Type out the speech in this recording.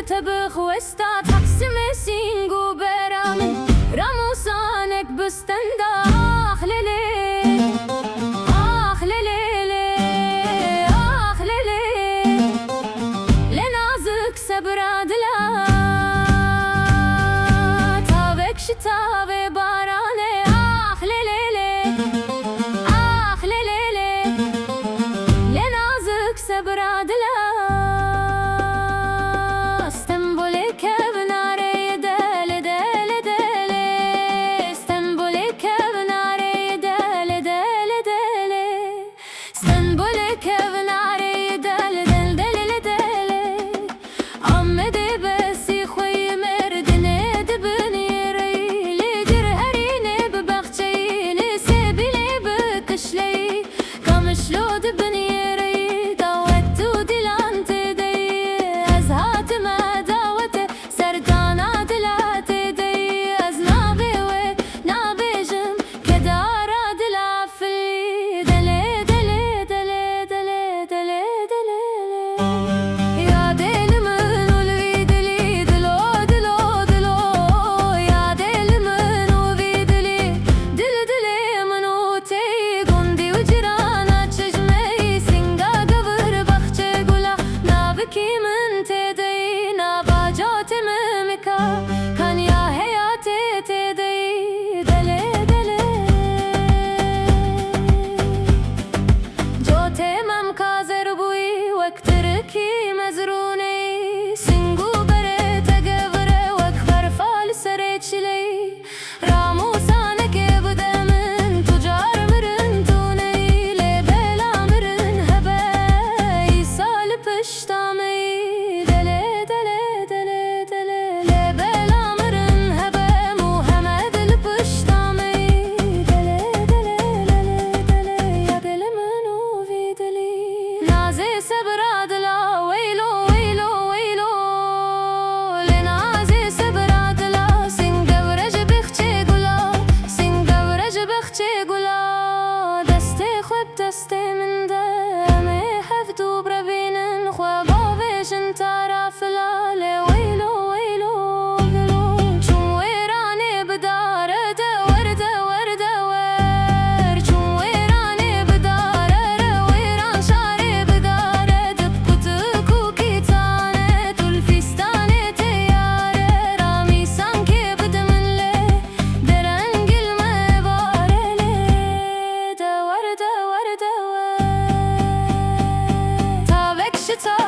تبخ وستات حقسم سينجو برامن رموسانك بستندا آخ ليلي آخ ليلي آخ ليلي لنازك سبرادلا تابك شتاوي باراني آخ ليلي آخ ليلي لنازك سبرادلا دست من دمه هفدو بربینن خواب آویشن طرف لاله ویلو ویلو ویلو چون ویرانه بداره دور دور دور چون ویرانه بداره ویران شاره بداره دبکت کوکی تانه طول فیستانه تیاره رامی سانکه بدمن له درنگ المباره له دور دور تا